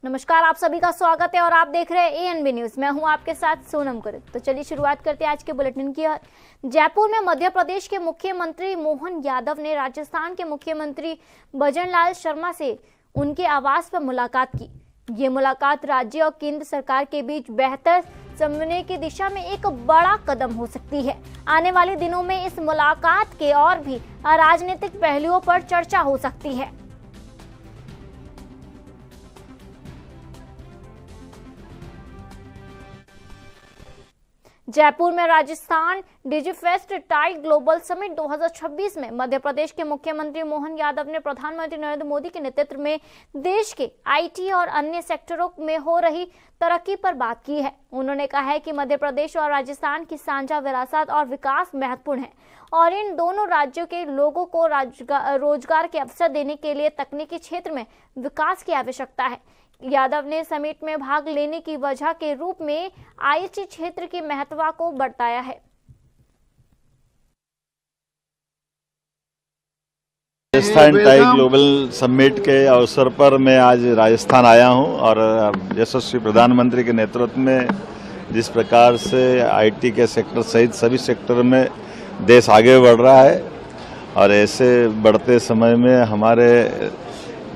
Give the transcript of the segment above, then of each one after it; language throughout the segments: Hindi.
नमस्कार, आप सभी का स्वागत है और आप देख रहे हैं एएनबी न्यूज। मैं हूं आपके साथ सोनम कुर्द। तो चलिए शुरुआत करते हैं आज के बुलेटिन की। जयपुर में मध्य प्रदेश के मुख्यमंत्री मोहन यादव ने राजस्थान के मुख्यमंत्री भजनलाल शर्मा से उनके आवास पर मुलाकात की। ये मुलाकात राज्य और केंद्र सरकार के बीच बेहतर समन्वय की दिशा में एक बड़ा कदम हो सकती है। आने वाले दिनों में इस मुलाकात के और भी राजनीतिक पहलुओं पर चर्चा हो सकती है। जयपुर में Rajasthan Digifest tie global summit 2026 में मध्य प्रदेश के मुख्यमंत्री मोहन यादव ने प्रधानमंत्री नरेंद्र मोदी के नेतृत्व में देश के आईटी और अन्य सेक्टरों में हो रही तरक्की पर बात की है। उन्होंने कहा है कि मध्य प्रदेश और राजस्थान की साझा विरासत और विकास महत्वपूर्ण है और इन दोनों राज्यों के लोगों को रोजगार के अवसर देने के लिए तकनीकी क्षेत्र में विकास की आवश्यकता है। यादव ने समिट में भाग लेने की वजह के रूप में आईटी क्षेत्र की महत्व को बताया है। राजस्थान टाई ग्लोबल समिट के अवसर पर मैं आज राजस्थान आया हूं और यशस्वी प्रधानमंत्री के नेतृत्व में जिस प्रकार से आईटी के सेक्टर सहित सभी सेक्टर में देश आगे बढ़ रहा है और ऐसे बढ़ते समय में हमारे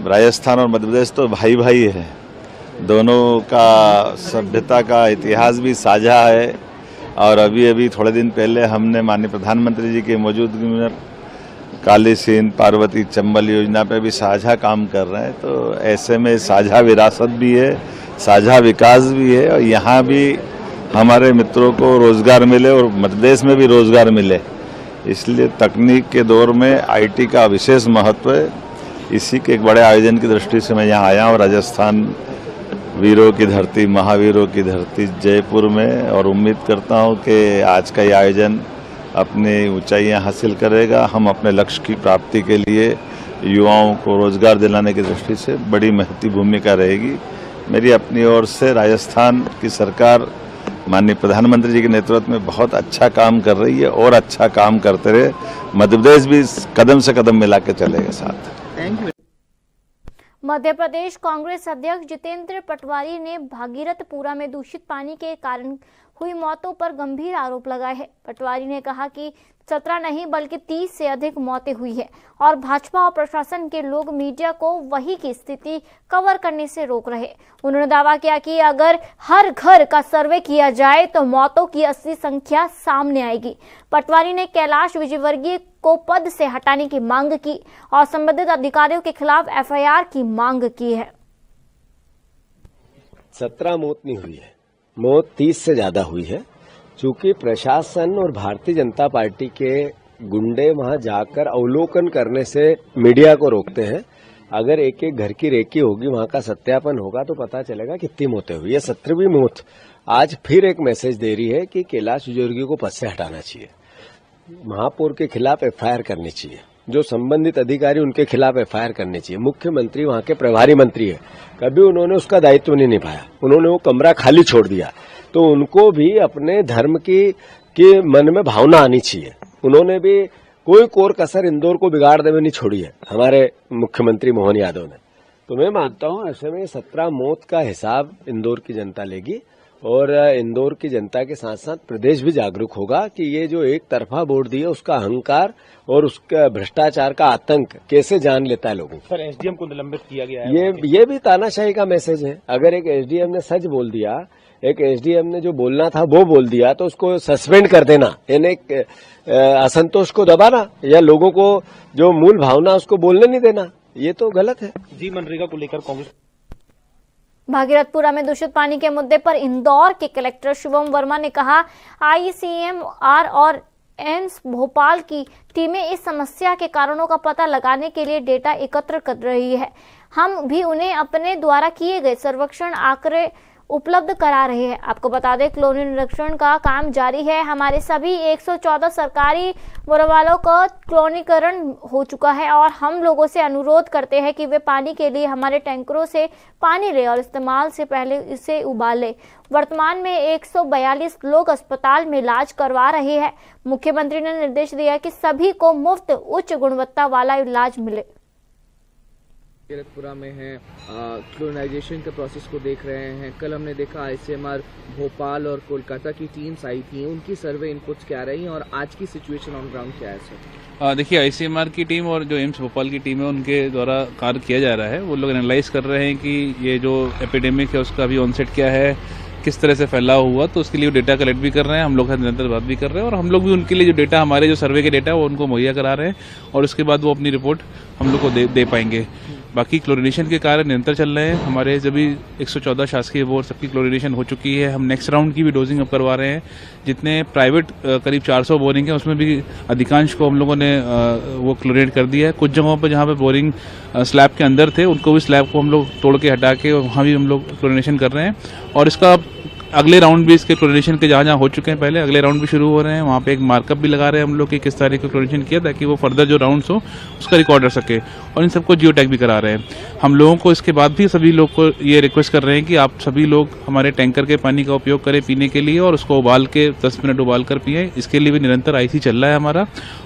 राजस्थान और मध्य प्रदेश तो भाई भाई है, दोनों का सभ्यता का इतिहास भी साझा है और अभी थोड़े दिन पहले हमने माननीय प्रधानमंत्री जी की मौजूदगी में काली सिंध पार्वती चंबल योजना पे भी साझा काम कर रहे हैं। तो ऐसे में साझा विरासत भी है, साझा विकास भी है और यहाँ भी हमारे मित्रों को रोजगार मिले और मध्य प्रदेश में भी रोजगार मिले, इसलिए तकनीक के दौर में आईटी का विशेष महत्व है। इसी के एक बड़े आयोजन की दृष्टि से मैं यहाँ आया हूँ राजस्थान वीरों की धरती, महावीरों की धरती जयपुर में, और उम्मीद करता हूँ कि आज का ये आयोजन अपनी ऊंचाइयाँ हासिल करेगा। हम अपने लक्ष्य की प्राप्ति के लिए युवाओं को रोजगार दिलाने की दृष्टि से बड़ी महत्वपूर्ण भूमिका रहेगी। मेरी अपनी ओर से राजस्थान की सरकार माननीय प्रधानमंत्री जी के नेतृत्व में बहुत अच्छा काम कर रही है और अच्छा काम करते रहे। मध्य प्रदेश भी कदम से कदम मिला के चलेगा साथ। मध्य प्रदेश कांग्रेस अध्यक्ष जितेंद्र पटवारी ने भागीरथपुरा में दूषित पानी के कारण हुई मौतों पर गंभीर आरोप लगाए हैं। पटवारी ने कहा कि 17 नहीं बल्कि 30 से अधिक मौतें हुई है और भाजपा और प्रशासन के लोग मीडिया को वही की स्थिति कवर करने से रोक रहे। उन्होंने दावा किया कि अगर हर घर का सर्वे किया जाए तो मौतों की असली संख्या सामने आएगी। पटवारी ने कैलाश विजयवर्गीय को पद से हटाने की मांग की और संबंधित अधिकारियों के खिलाफ एफआईआर की मांग की है। 17 मौत नहीं हुई है, मौत 30 से ज्यादा हुई है। चूंकि प्रशासन और भारतीय जनता पार्टी के गुंडे वहां जाकर अवलोकन करने से मीडिया को रोकते हैं। अगर एक एक घर की रेकी होगी, वहां का सत्यापन होगा तो पता चलेगा कितनी मौतें हुई है। 17वीं मौत आज फिर एक मैसेज दे रही है कि कैलाश विजयवर्गीय को पद से हटाना चाहिए, महापौर के खिलाफ एफआईआर करनी चाहिए, जो संबंधित अधिकारी उनके खिलाफ एफआईआर करनी चाहिए। मुख्यमंत्री वहां के प्रभारी मंत्री है, कभी उन्होंने उसका दायित्व नहीं निभाया, उन्होंने वो कमरा खाली छोड़ दिया। तो उनको भी अपने धर्म की मन में भावना आनी चाहिए। उन्होंने भी कोई कोर कसर इंदौर को बिगाड़ने में नहीं छोड़ी है हमारे मुख्यमंत्री मोहन यादव ने। तो मैं मानता हूं ऐसे में 17 मौत का हिसाब इंदौर की जनता लेगी और इंदौर की जनता के साथ साथ प्रदेश भी जागरूक होगा कि ये जो एक तरफा वोट दिए उसका अहंकार और उसका भ्रष्टाचार का आतंक कैसे जान लेता है लोगों। सर, एसडीएम को निलंबित किया गया है, ये भी तानाशाही का मैसेज है। अगर एक एसडीएम ने सच बोल दिया, एक एसडीएम ने जो बोलना था वो बोल दिया, तो उसको सस्पेंड कर देना, यानी असंतोष को दबाना या लोगों को जो मूल भावना उसको बोलने नहीं देना, ये तो गलत है। जी, मनरेगा को लेकर कांग्रेस भागीरथपुरा में दूषित पानी के मुद्दे पर इंदौर के कलेक्टर शिवम वर्मा ने कहा, आईसीएमआर और एम्स भोपाल की टीमें इस समस्या के कारणों का पता लगाने के लिए डेटा एकत्र कर रही है। हम भी उन्हें अपने द्वारा किए गए सर्वेक्षण आंकड़े उपलब्ध करा रहे हैं। आपको बता दें, कॉलोनी निरीक्षण का काम जारी है। हमारे सभी 114 सरकारी बोरवालों का क्लोनीकरण हो चुका है और हम लोगों से अनुरोध करते हैं कि वे पानी के लिए हमारे टैंकरों से पानी ले और इस्तेमाल से पहले इसे उबाल ले। वर्तमान में 142 लोग अस्पताल में इलाज करवा रहे हैं। मुख्यमंत्री ने निर्देश दिया कि सभी को मुफ्त उच्च गुणवत्ता वाला इलाज मिले। भागीरथपुरा में है, क्लोनाइजेशन के प्रोसेस को देख रहे हैं। कल हमने देखा ICMR भोपाल और कोलकाता की टीम्स आई थी, उनकी सर्वे इनपुट्स क्या रही और आज की सिचुएशन ऑन ग्राउंड क्या है सर? देखिए, ICMR की टीम और जो एम्स भोपाल की टीम है उनके द्वारा कार्य किया जा रहा है। वो लोग एनालाइज कर रहे हैं कि ये जो एपिडेमिक है उसका अभी ऑनसेट क्या है, किस तरह से फैलाव हुआ, तो उसके लिए डेटा कलेक्ट भी कर रहे हैं। हम लोग निरंतर बात भी कर रहे हैं और हम लोग भी उनके लिए जो डेटा, हमारे जो सर्वे के डेटा वो उनको मुहैया करा रहे हैं और उसके बाद वो अपनी रिपोर्ट हम लोग को दे पाएंगे। बाकी क्लोरिनेशन के कार्य निरंतर चल रहे हैं। हमारे जब भी 114 शासकीय बोर्ड सबकी क्लोरिनेशन हो चुकी है। हम नेक्स्ट राउंड की भी डोजिंग अब करवा रहे हैं। जितने प्राइवेट करीब 400 बोरिंग है उसमें भी अधिकांश को हम लोगों ने वो क्लोरिनेट कर दिया है। कुछ जगहों पर जहाँ पे बोरिंग स्लैब के अंदर थे उनको भी स्लैब को हम लोग तोड़ के हटा के वहाँ भी हम लोग क्लोरिनेशन कर रहे हैं और इसका अगले राउंड भी इसके क्लोरिनेशन के जहाँ हो चुके हैं पहले, अगले राउंड भी शुरू हो रहे हैं। वहाँ पे एक मार्कअप भी लगा रहे हैं हम लोग कि किस तारीख को क्लोरिनेशन किया, ताकि वो फर्दर जो राउंड्स हो उसका रिकॉर्ड रख सके और इन सबको जियो टैग भी करा रहे हैं। हम लोगों को इसके बाद भी सभी लोग को ये रिक्वेस्ट कर रहे हैं कि आप सभी लोग हमारे टैंकर के पानी का उपयोग करें पीने के लिए और उसको उबाल के 10 मिनट उबाल कर पिएं। इसके लिए भी निरंतर IC चल रहा है हमारा।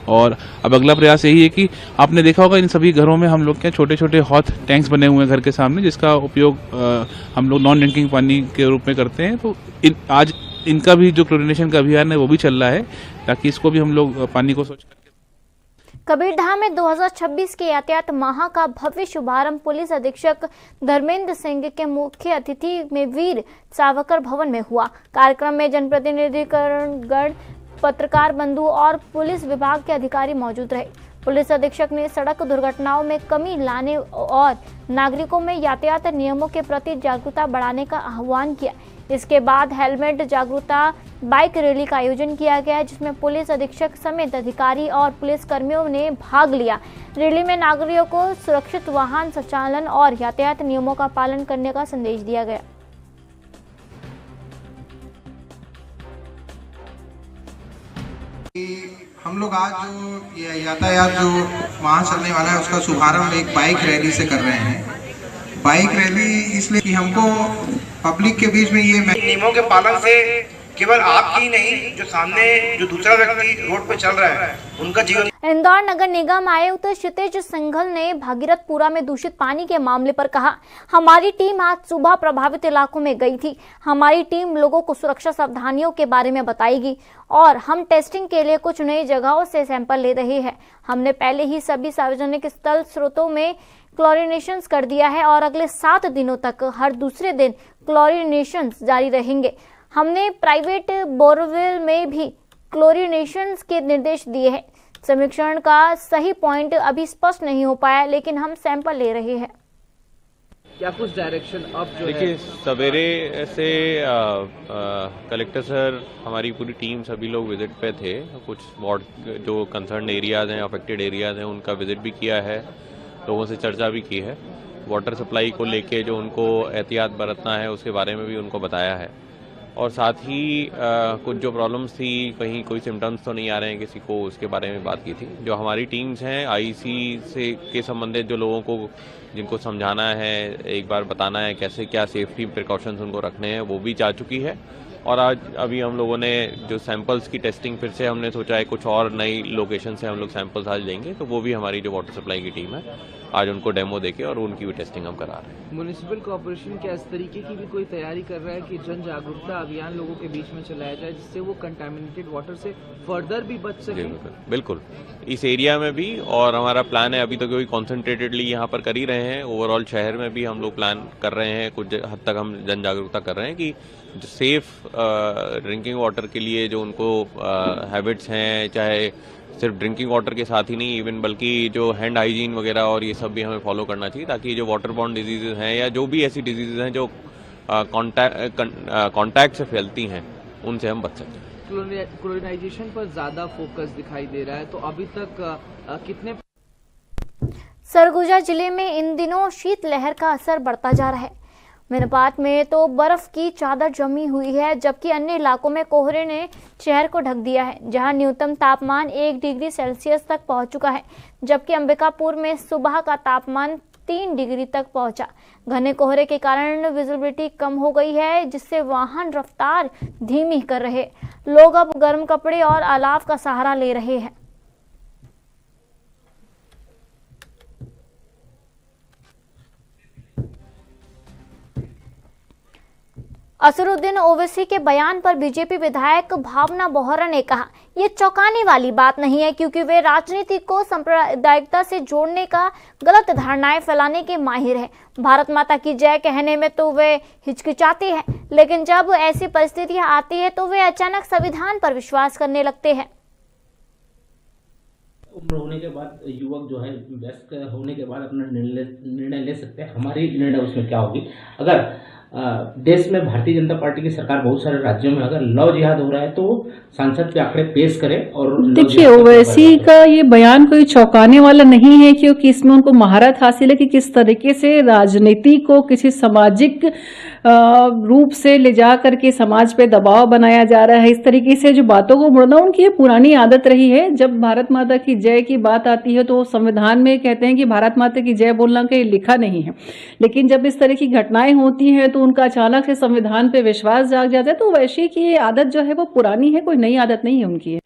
और अब अगला प्रयास यही है कि आपने देखा होगा इन सभी घरों में हम लोग के छोटे छोटे हॉट टैंक्स बने हुए हैं घर के सामने, जिसका उपयोग हम लोग नॉन ड्रिंकिंग पानी के रूप में करते हैं। तो आज इनका भी जो क्लोरिनेशन का अभियान है वो भी चल रहा है, ताकि इसको भी हम लोग पानी को स्वच्छ करके। कबीरधाम में 2026 के यातायात माह का भव्य शुभारंभ पुलिस अधीक्षक धर्मेंद्र सिंह के मुख्य अतिथि में वीर सावरकर भवन में हुआ। कार्यक्रम में जनप्रतिनिधिगण, पत्रकार बंधु और पुलिस विभाग के अधिकारी मौजूद रहे। पुलिस अधीक्षक ने सड़क दुर्घटनाओं में कमी लाने और नागरिकों में यातायात नियमों के प्रति जागरूकता बढ़ाने का आह्वान किया। इसके बाद हेलमेट जागरूकता बाइक रैली का आयोजन किया गया, जिसमें पुलिस अधीक्षक समेत अधिकारी और पुलिस कर्मियों ने भाग लिया। रैली में नागरिकों को सुरक्षित वाहन संचालन और यातायात नियमों का पालन करने का संदेश दिया गया। हम लोग आज जो ये यातायात जो वहाँ चलने वाला है उसका शुभारंभ एक बाइक रैली से कर रहे हैं। बाइक रैली इसलिए कि हमको पब्लिक के बीच में ये नियमों के पालन से केवल आपकी नहीं, जो सामने जो दूसरा व्यक्ति रोड पे चल रहा है उनका जीवन। इंदौर नगर निगम आयुक्त क्षितिज सिंघल ने भागीरथपुरा में दूषित पानी के मामले पर कहा, हमारी टीम आज सुबह प्रभावित इलाकों में गई थी। हमारी टीम लोगों को सुरक्षा सावधानियों के बारे में बताएगी और हम टेस्टिंग के लिए कुछ नई जगहों से सैंपल ले रहे हैं। हमने पहले ही सभी सार्वजनिक स्थल स्रोतों में क्लोरिनेशन कर दिया है और अगले 7 दिनों तक हर दूसरे दिन क्लोरिनेशन जारी रहेंगे। हमने प्राइवेट बोरवेल में भी क्लोरिनेशन के निर्देश दिए हैं। समीक्षण का सही पॉइंट अभी स्पष्ट नहीं हो पाया, लेकिन हम सैंपल ले रहे हैं। क्या कुछ डायरेक्शन अब जो देखिए, सवेरे से कलेक्टर सर, हमारी पूरी टीम, सभी लोग विजिट पे थे। कुछ वार्ड जो कंसर्न एरियाज हैं, अफेक्टेड एरियाज हैं, उनका विजिट भी किया है, लोगों से चर्चा भी की है। वाटर सप्लाई को लेके जो उनको एहतियात बरतना है उसके बारे में भी उनको बताया है और साथ ही कुछ जो प्रॉब्लम्स थी, कहीं कोई सिम्टम्स तो नहीं आ रहे हैं किसी को, उसके बारे में बात की थी। जो हमारी टीम्स हैं IC से के संबंधित जो लोगों को जिनको समझाना है, एक बार बताना है कैसे क्या सेफ्टी प्रिकॉशंस उनको रखने हैं, वो भी जा चुकी है। और आज अभी हम लोगों ने जो सैंपल्स की टेस्टिंग फिर से हमने सोचा है कुछ और नई लोकेशन से हम लोग सैंपल्स आज लेंगे, तो वो भी हमारी जो वाटर सप्लाई की टीम है आज उनको डेमो देके और उनकी भी टेस्टिंग हम करा रहे हैं। म्युनिसिपल कॉर्पोरेशन क्या इस तरीके की भी कोई तैयारी कर रहा है कि जन जागरूकता अभियान लोगों के बीच में चलाया जाए, जिससे वो कंटामिनेटेड वाटर से फर्दर भी बच सके? बिल्कुल, इस एरिया में भी, और हमारा प्लान है, अभी तो कोई कॉन्सेंट्रेटेडली यहाँ पर कर ही रहे हैं, ओवरऑल शहर में भी हम लोग प्लान कर रहे हैं। कुछ हद तक हम जन जागरूकता कर रहे हैं कि जो सेफ ड्रिंकिंग वाटर के लिए जो उनको हैबिट्स हैं, चाहे सिर्फ ड्रिंकिंग वाटर के साथ ही नहीं, इवन बल्कि जो हैंड हाइजीन वगैरह और ये सब भी हमें फॉलो करना चाहिए, ताकि जो वाटर बॉर्न डिजीजेज हैं या जो भी ऐसी डिजीजेज हैं जो कॉन्टैक्ट से फैलती हैं, उनसे हम बच सकें। क्लोरिनाइजेशन पर ज्यादा फोकस दिखाई दे रहा है, तो अभी तक कितने? सरगुजा जिले में इन दिनों शीतलहर का असर बढ़ता जा रहा है। मेरपाट में तो बर्फ की चादर जमी हुई है, जबकि अन्य इलाकों में कोहरे ने शहर को ढक दिया है, जहां न्यूनतम तापमान 1 डिग्री सेल्सियस तक पहुंच चुका है, जबकि अंबिकापुर में सुबह का तापमान 3 डिग्री तक पहुंचा। घने कोहरे के कारण विजिबिलिटी कम हो गई है, जिससे वाहन रफ्तार धीमी कर रहे लोग अब गर्म कपड़े और अलाव का सहारा ले रहे हैं। असरुद्दीन ओवैसी के बयान पर बीजेपी विधायक भावना बोहरा ने कहा, ये चौंकाने वाली बात नहीं है क्योंकि वे राजनीति को सांप्रदायिकता से जोड़ने का गलत धारणाएं फैलाने के माहिर हैं। भारत माता की जय कहने में तो वे हिचकिचाते हैं, लेकिन जब ऐसी परिस्थितियां आती है तो वे अचानक संविधान पर विश्वास करने लगते हैं। उम्र होने के बाद युवक जो है वयस्क होने के बाद अपना निर्णय ले सकते हैं। हमारी निर्णय उसमें क्या होगी, अगर देश में भारतीय जनता पार्टी की सरकार बहुत सारे राज्यों में अगर लव जिहाद हो रहा है तो संसद पे आंकड़े पेश करें। और देखिए, ओवैसी का ये बयान कोई चौंकाने वाला नहीं है क्योंकि इसमें उनको महारत हासिल है कि किस तरीके से राजनीति को किसी सामाजिक रूप से ले जा करके समाज पे दबाव बनाया जा रहा है। इस तरीके से जो बातों को मुड़ना उनकी ये पुरानी आदत रही है। जब भारत माता की जय की बात आती है तो संविधान में कहते हैं कि भारत माता की जय बोलना कहीं लिखा नहीं है, लेकिन जब इस तरह की घटनाएं होती हैं तो उनका अचानक से संविधान पे विश्वास जाग जाता है। तो वैसे की ये आदत जो है वो पुरानी है, कोई नई आदत नहीं है उनकी।